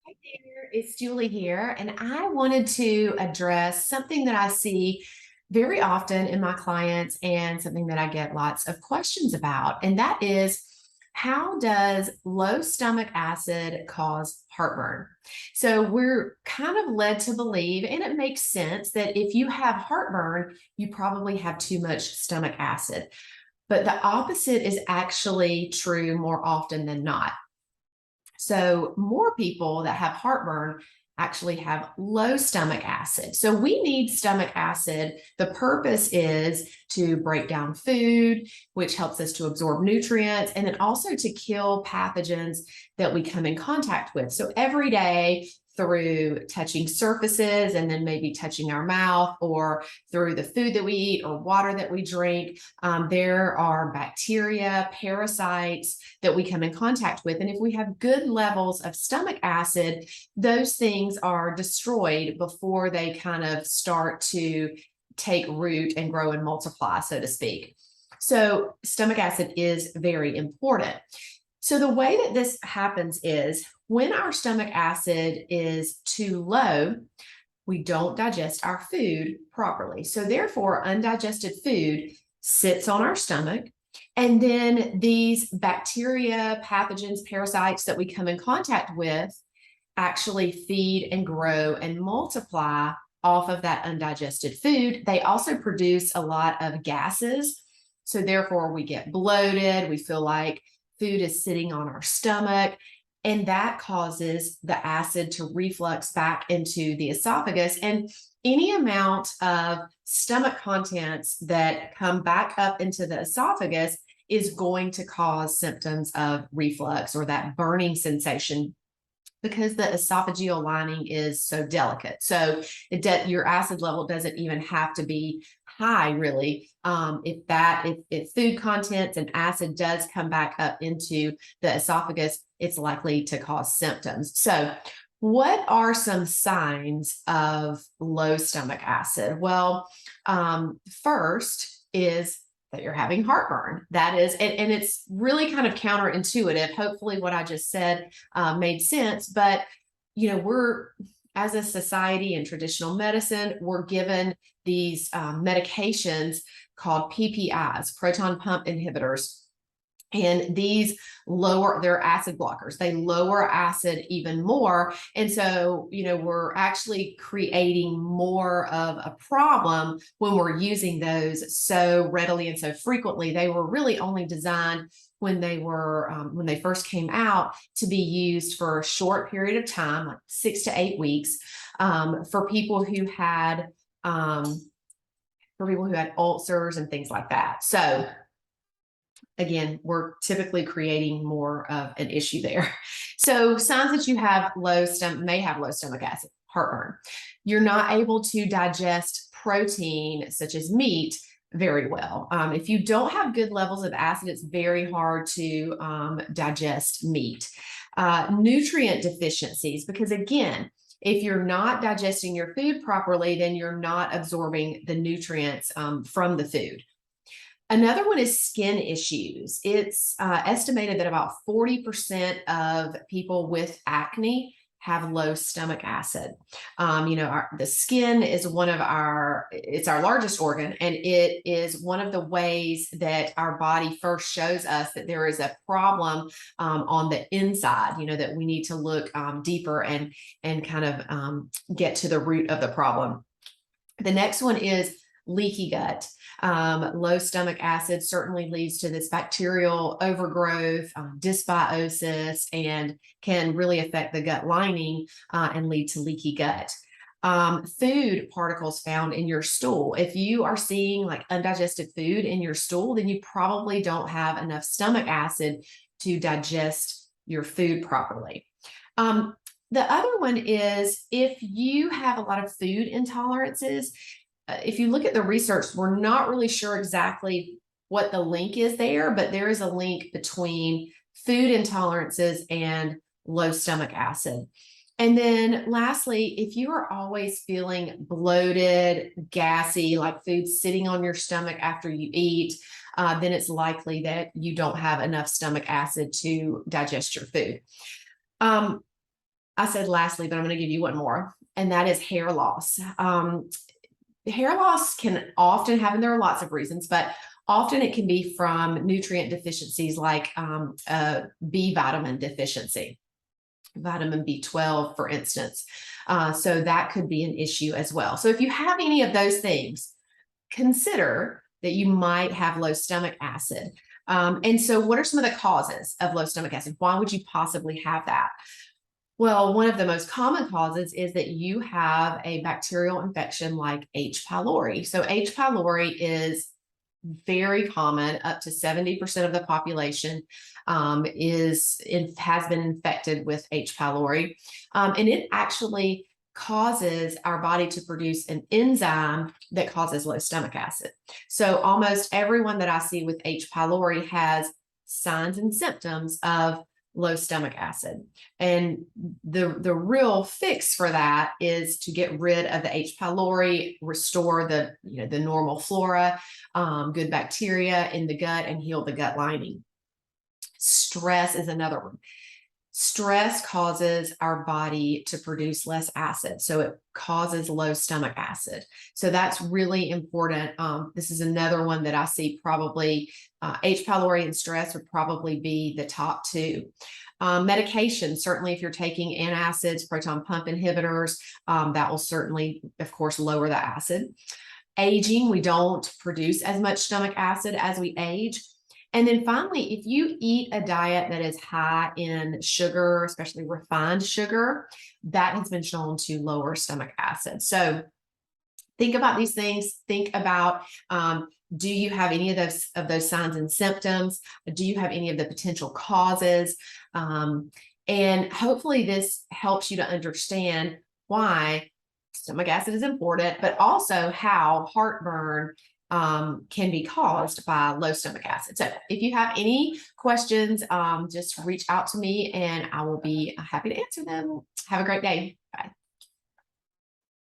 Hi there, it's Julie here, and I wanted to address something that I see very often in my clients and something that I get lots of questions about, and that is how does low stomach acid cause heartburn? So we're kind of led to believe, and it makes sense, that if you have heartburn, you probably have too much stomach acid. But the opposite is actually true more often than not. So, more people that have heartburn actually have low stomach acid. So, we need stomach acid. The purpose is to break down food, which helps us to absorb nutrients, and then also to kill pathogens that we come in contact with. So, every day, through touching surfaces and then maybe touching our mouth or through the food that we eat or water that we drink, there are bacteria, parasites that we come in contact with. And if we have good levels of stomach acid, those things are destroyed before they kind of start to take root and grow and multiply, so to speak. So, stomach acid is very important. So, the way that this happens is when our stomach acid is too low, we don't digest our food properly. So, therefore, undigested food sits on our stomach. And then these bacteria, pathogens, parasites that we come in contact with actually feed and grow and multiply off of that undigested food. They also produce a lot of gases. So, therefore, we get bloated. We feel like food is sitting on our stomach. And that causes the acid to reflux back into the esophagus. And any amount of stomach contents that come back up into the esophagus is going to cause symptoms of reflux or that burning sensation because the esophageal lining is so delicate. So your acid level doesn't even have to be high, really. If food contents and acid does come back up into the esophagus, it's likely to cause symptoms. So, what are some signs of low stomach acid? Well, first is that you're having heartburn. That is, and it's really kind of counterintuitive. Hopefully, what I just said made sense. But, we're, as a society in traditional medicine, we're given these medications called PPIs, proton pump inhibitors. And these they're acid blockers. They lower acid even more. And so, we're actually creating more of a problem when we're using those so readily and so frequently. They were really only designed when when they first came out to be used for a short period of time, like 6 to 8 weeks, for people who had ulcers and things like that. So, again, we're typically creating more of an issue there. So, signs that you have may have low stomach acid, heartburn. You're not able to digest protein such as meat very well. If you don't have good levels of acid, it's very hard to digest meat. Nutrient deficiencies, because again, if you're not digesting your food properly, then you're not absorbing the nutrients from the food. Another one is skin issues. It's estimated that about 40% of people with acne have low stomach acid. The skin is it's our largest organ, and it is one of the ways that our body first shows us that there is a problem on the inside, that we need to look deeper and kind of get to the root of the problem. The next one is leaky gut. Low stomach acid certainly leads to this bacterial overgrowth, dysbiosis, and can really affect the gut lining and lead to leaky gut. Food particles found in your stool. If you are seeing like undigested food in your stool, then you probably don't have enough stomach acid to digest your food properly. The other one is if you have a lot of food intolerances. If you look at the research, we're not really sure exactly what the link is there, but there is a link between food intolerances and low stomach acid. And then lastly, if you are always feeling bloated, gassy, like food sitting on your stomach after you eat, then it's likely that you don't have enough stomach acid to digest your food. I said lastly, but I'm going to give you one more, and that is hair loss. Hair loss can often happen. There are lots of reasons, but often it can be from nutrient deficiencies like B vitamin deficiency, vitamin B12, for instance. So that could be an issue as well. So if you have any of those things, consider that you might have low stomach acid. And so what are some of the causes of low stomach acid? Why would you possibly have that? Well, one of the most common causes is that you have a bacterial infection like H. pylori. So H. pylori is very common. Up to 70% of the population has been infected with H. pylori. And it actually causes our body to produce an enzyme that causes low stomach acid. So almost everyone that I see with H. pylori has signs and symptoms of low stomach acid. And the real fix for that is to get rid of the H. pylori, restore the normal flora, good bacteria in the gut, and heal the gut lining. Stress is another one. Stress causes our body to produce less acid, so it causes low stomach acid. So that's really important. This is another one that I see probably H. pylori and stress would probably be the top two. Medication, certainly if you're taking antacids, proton pump inhibitors, that will certainly, of course, lower the acid. Aging, we don't produce as much stomach acid as we age. And then finally, if you eat a diet that is high in sugar, especially refined sugar, that has been shown to lower stomach acid. So think about these things. Think about, do you have any of those signs and symptoms? Do you have any of the potential causes? And hopefully this helps you to understand why stomach acid is important, but also how heartburn can be caused by low stomach acid. So if you have any questions, just reach out to me and I will be happy to answer them. Have a great day. Bye.